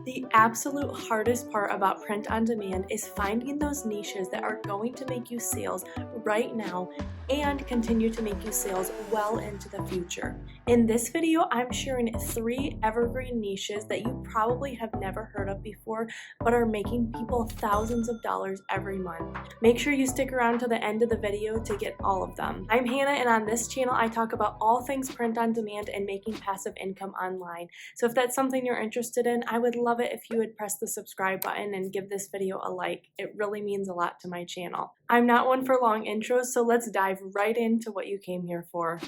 The absolute hardest part about print on demand is finding those niches that are going to make you sales right now and continue to make you sales well into the future. In this video, I'm sharing 3 evergreen niches that you probably have never heard of before, but are making people thousands of dollars every month. Make sure you stick around to the end of the video to get all of them. I'm Hannah, and on this channel, I talk about all things print on demand and making passive income online. So if that's something you're interested in, I would love it if you would press the subscribe button and give this video a like. It really means a lot to my channel. I'm not one for long intros, so let's dive right into what you came here for.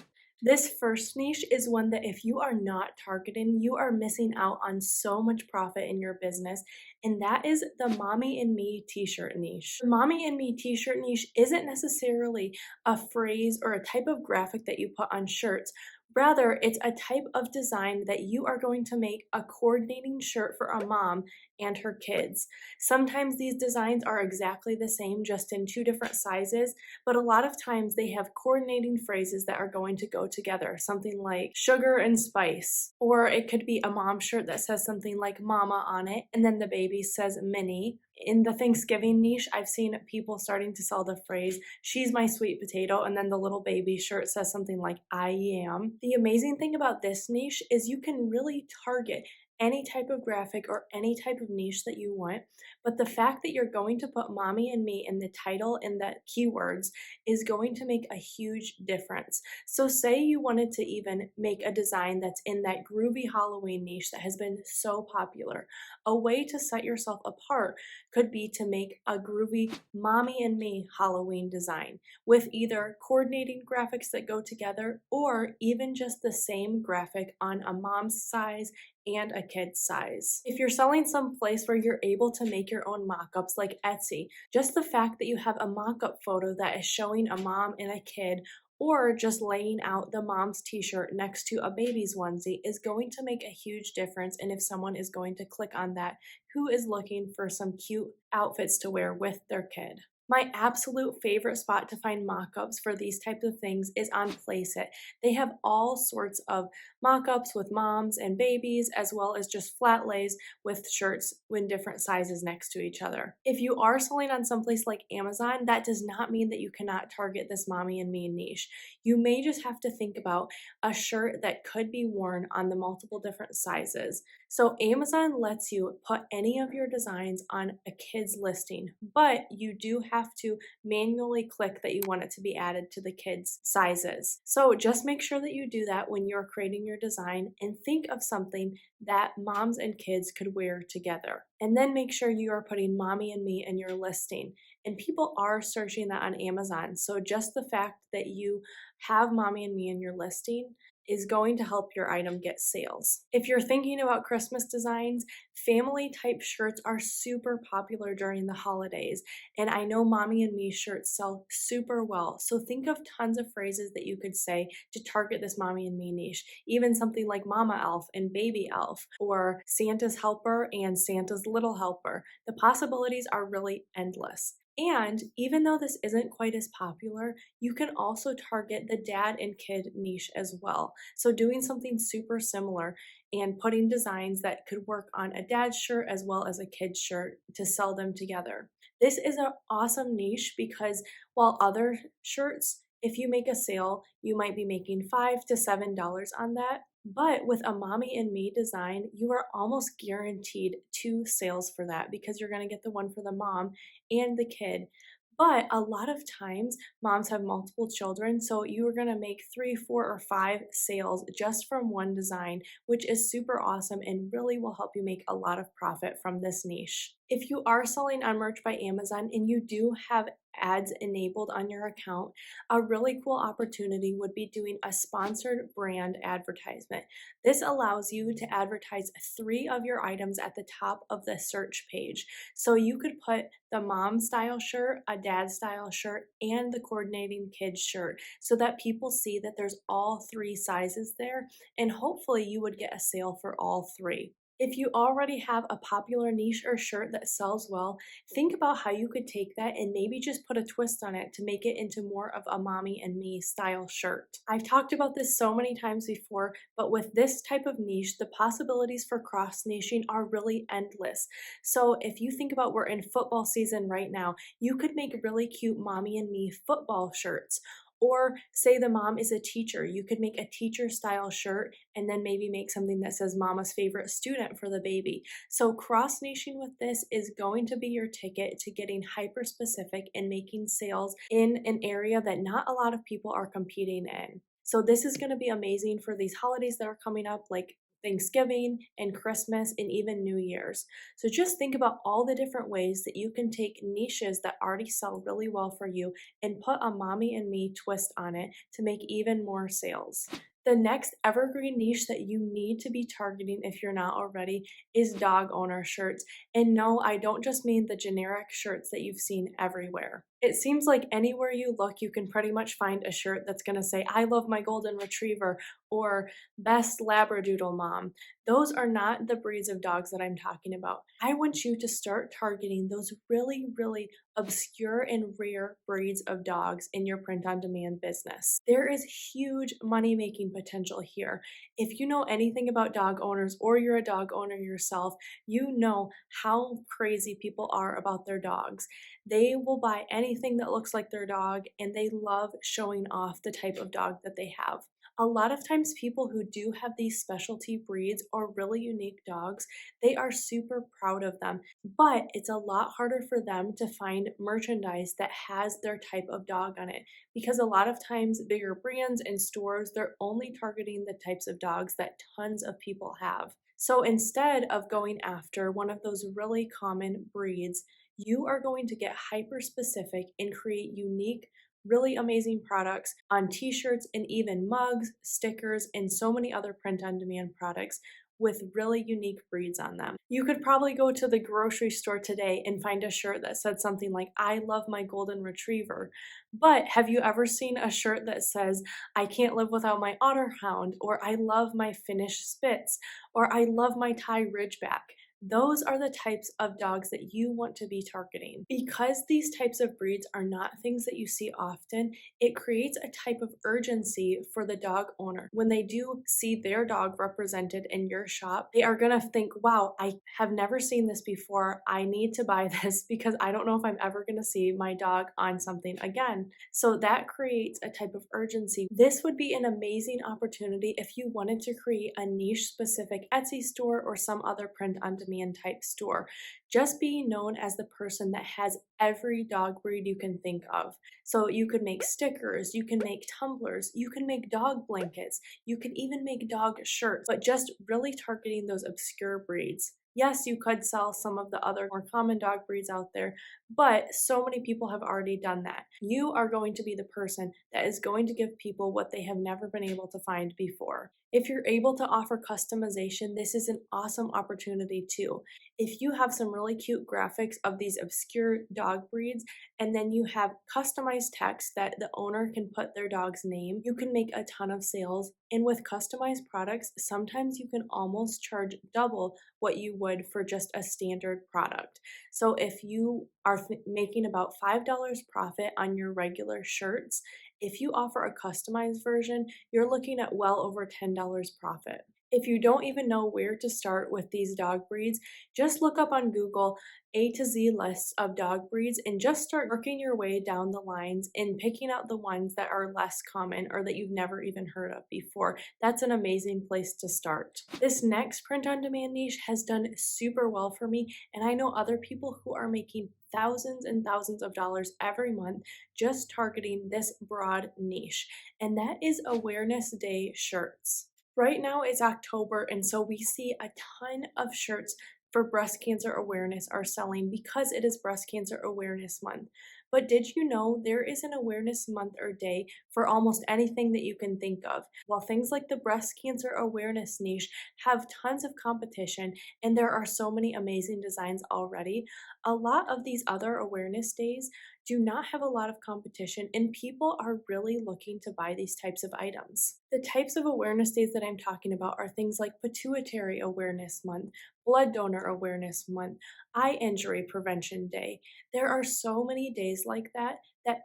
This first niche is one that if you are not targeting, you are missing out on so much profit in your business, and that is the Mommy and Me t-shirt niche. The Mommy and Me t-shirt niche isn't necessarily a phrase or a type of graphic that you put on shirts. Rather, it's a type of design that you are going to make a coordinating shirt for a mom and her kids. Sometimes these designs are exactly the same, just in 2 different sizes, but a lot of times they have coordinating phrases that are going to go together, something like sugar and spice. Or it could be a mom shirt that says something like mama on it, and then the baby says mini. In the Thanksgiving niche, I've seen people starting to sell the phrase, she's my sweet potato, and then the little baby shirt says something like, I am. The amazing thing about this niche is you can really target any type of graphic or any type of niche that you want, but the fact that you're going to put Mommy and Me in the title and the keywords is going to make a huge difference. So say you wanted to even make a design that's in that groovy Halloween niche that has been so popular. A way to set yourself apart could be to make a groovy Mommy and Me Halloween design with either coordinating graphics that go together or even just the same graphic on a mom's size and a kid's size. If you're selling someplace where you're able to make your own mock-ups like Etsy, just the fact that you have a mock-up photo that is showing a mom and a kid, or just laying out the mom's t-shirt next to a baby's onesie is going to make a huge difference. And if someone is going to click on that, who is looking for some cute outfits to wear with their kid. My absolute favorite spot to find mock-ups for these types of things is on Placeit. They have all sorts of mock-ups with moms and babies, as well as just flat lays with shirts in different sizes next to each other. If you are selling on someplace like Amazon, that does not mean that you cannot target this Mommy and Me niche. You may just have to think about a shirt that could be worn on the multiple different sizes. So Amazon lets you put any of your designs on a kid's listing, but you do have to manually click that you want it to be added to the kids' sizes. So just make sure that you do that when you're creating your design, and think of something that moms and kids could wear together. And then make sure you are putting Mommy and Me in your listing. And people are searching that on Amazon. So just the fact that you have Mommy and Me in your listing is going to help your item get sales. If you're thinking about Christmas designs, family type shirts are super popular during the holidays. And I know Mommy and Me shirts sell super well. So think of tons of phrases that you could say to target this Mommy and Me niche. Even something like Mama Elf and Baby Elf, or Santa's Helper and Santa's Little Helper. The possibilities are really endless. And even though this isn't quite as popular, you can also target the dad and kid niche as well. So doing something super similar and putting designs that could work on a dad's shirt as well as a kid's shirt to sell them together. This is an awesome niche because while other shirts, if you make a sale, you might be making $5 to $7 on that. But with a Mommy and Me design, you are almost guaranteed 2 sales for that because you're going to get the one for the mom and the kid. But a lot of times, moms have multiple children, so you are going to make 3, 4, or 5 sales just from one design, which is super awesome and really will help you make a lot of profit from this niche. If you are selling on Merch by Amazon and you do have ads enabled on your account, a really cool opportunity would be doing a sponsored brand advertisement. This allows you to advertise 3 of your items at the top of the search page. So you could put the mom style shirt, a dad style shirt, and the coordinating kids shirt so that people see that there's all 3 sizes there, and hopefully you would get a sale for all 3. If you already have a popular niche or shirt that sells well, think about how you could take that and maybe just put a twist on it to make it into more of a mommy and me style shirt. I've talked about this so many times before, but with this type of niche, the possibilities for cross niching are really endless. So if you think about we're in football season right now, you could make really cute mommy and me football shirts. Or say the mom is a teacher, you could make a teacher style shirt and then maybe make something that says mama's favorite student for the baby. So cross niching with this is going to be your ticket to getting hyper specific and making sales in an area that not a lot of people are competing in. So this is going to be amazing for these holidays that are coming up, like Thanksgiving and Christmas and even New Year's. So just think about all the different ways that you can take niches that already sell really well for you and put a mommy and me twist on it to make even more sales. The next evergreen niche that you need to be targeting if you're not already is dog owner shirts. And no, I don't just mean the generic shirts that you've seen everywhere. It seems like anywhere you look, you can pretty much find a shirt that's going to say, I love my golden retriever or best labradoodle mom. Those are not the breeds of dogs that I'm talking about. I want you to start targeting those really, really obscure and rare breeds of dogs in your print on demand business. There is huge money making potential here. If you know anything about dog owners or you're a dog owner yourself, you know how crazy people are about their dogs. They will buy anything that looks like their dog and they love showing off the type of dog that they have. A lot of times people who do have these specialty breeds or really unique dogs, they are super proud of them, but it's a lot harder for them to find merchandise that has their type of dog on it because a lot of times bigger brands and stores, they're only targeting the types of dogs that tons of people have. So instead of going after one of those really common breeds, you are going to get hyper specific and create unique, really amazing products on t-shirts and even mugs, stickers, and so many other print on demand products with really unique breeds on them. You could probably go to the grocery store today and find a shirt that said something like, I love my golden retriever. But have you ever seen a shirt that says, I can't live without my otter hound, or I love my Finnish Spitz, or I love my Thai Ridgeback? Those are the types of dogs that you want to be targeting. Because these types of breeds are not things that you see often, it creates a type of urgency for the dog owner. When they do see their dog represented in your shop, they are gonna think, wow, I have never seen this before. I need to buy this because I don't know if I'm ever gonna see my dog on something again. So that creates a type of urgency. This would be an amazing opportunity if you wanted to create a niche specific Etsy store or some other print on demand type store. Just being known as the person that has every dog breed you can think of. So you could make stickers, you can make tumblers, you can make dog blankets, you can even make dog shirts, but just really targeting those obscure breeds. Yes, you could sell some of the other more common dog breeds out there, but so many people have already done that. You are going to be the person that is going to give people what they have never been able to find before. If you're able to offer customization, this is an awesome opportunity too. If you have some really cute graphics of these obscure dog breeds, and then you have customized text that the owner can put their dog's name, you can make a ton of sales. And with customized products, sometimes you can almost charge double what you would for just a standard product. So if you are making about $5 profit on your regular shirts, if you offer a customized version, you're looking at well over $10 profit. If you don't even know where to start with these dog breeds, just look up on Google A to Z lists of dog breeds and just start working your way down the lines and picking out the ones that are less common or that you've never even heard of before. That's an amazing place to start. This next print on demand niche has done super well for me, and I know other people who are making thousands and thousands of dollars every month just targeting this broad niche, and that is Awareness Day shirts. Right now it's October, and so we see a ton of shirts for breast cancer awareness are selling because it is Breast Cancer Awareness Month. But did you know there is an awareness month or day for almost anything that you can think of? While things like the breast cancer awareness niche have tons of competition and there are so many amazing designs already, a lot of these other awareness days do not have a lot of competition, and people are really looking to buy these types of items. The types of awareness days that I'm talking about are things like Pituitary Awareness Month, Blood Donor Awareness Month, Eye Injury Prevention Day. There are so many days like that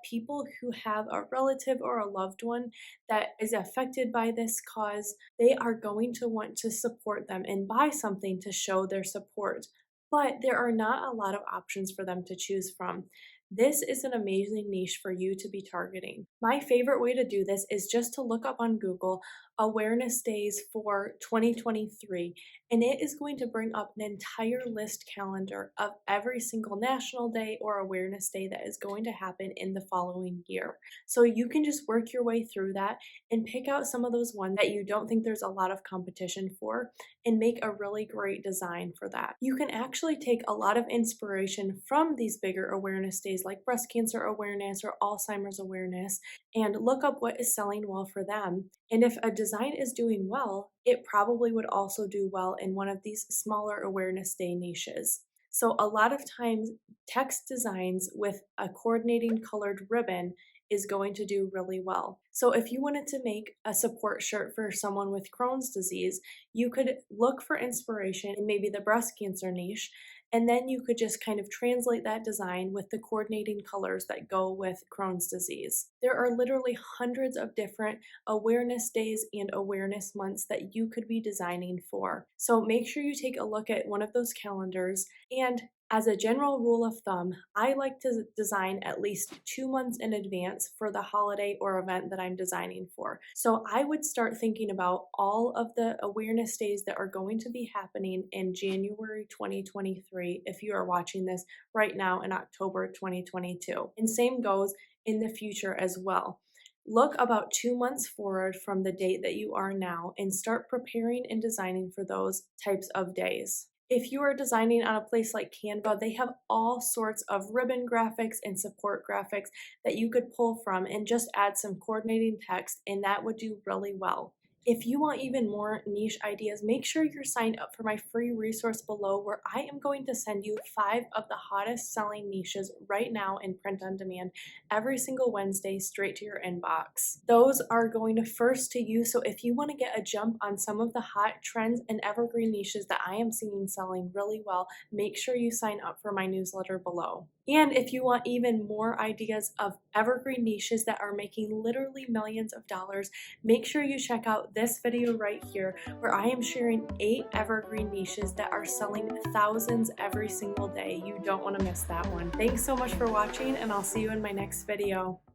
people who have a relative or a loved one that is affected by this cause, they are going to want to support them and buy something to show their support. But there are not a lot of options for them to choose from. This is an amazing niche for you to be targeting. My favorite way to do this is just to look up on Google awareness days for 2023, and it is going to bring up an entire list calendar of every single national day or awareness day that is going to happen in the following year. So you can just work your way through that and pick out some of those ones that you don't think there's a lot of competition for and make a really great design for that. You can actually take a lot of inspiration from these bigger awareness days like breast cancer awareness or Alzheimer's awareness and look up what is selling well for them. And if a design is doing well, it probably would also do well in one of these smaller awareness day niches. So a lot of times text designs with a coordinating colored ribbon is going to do really well. So if you wanted to make a support shirt for someone with Crohn's disease, you could look for inspiration in maybe the breast cancer niche, and then you could just kind of translate that design with the coordinating colors that go with Crohn's disease. There are literally hundreds of different awareness days and awareness months that you could be designing for. So make sure you take a look at one of those calendars, and as a general rule of thumb, I like to design at least 2 months in advance for the holiday or event that I'm designing for. So I would start thinking about all of the awareness days that are going to be happening in January 2023 if you are watching this right now in October 2022. And same goes in the future as well. Look about 2 months forward from the date that you are now and start preparing and designing for those types of days. If you are designing on a place like Canva, they have all sorts of ribbon graphics and support graphics that you could pull from and just add some coordinating text, and that would do really well. If you want even more niche ideas, make sure you're signed up for my free resource below where I am going to send you 5 of the hottest selling niches right now in print on demand every single Wednesday straight to your inbox. Those are going to first to you, so if you want to get a jump on some of the hot trends and evergreen niches that I am seeing selling really well, make sure you sign up for my newsletter below. And if you want even more ideas of evergreen niches that are making literally millions of dollars, make sure you check out this video right here where I am sharing 8 evergreen niches that are selling thousands every single day. You don't want to miss that one. Thanks so much for watching, and I'll see you in my next video.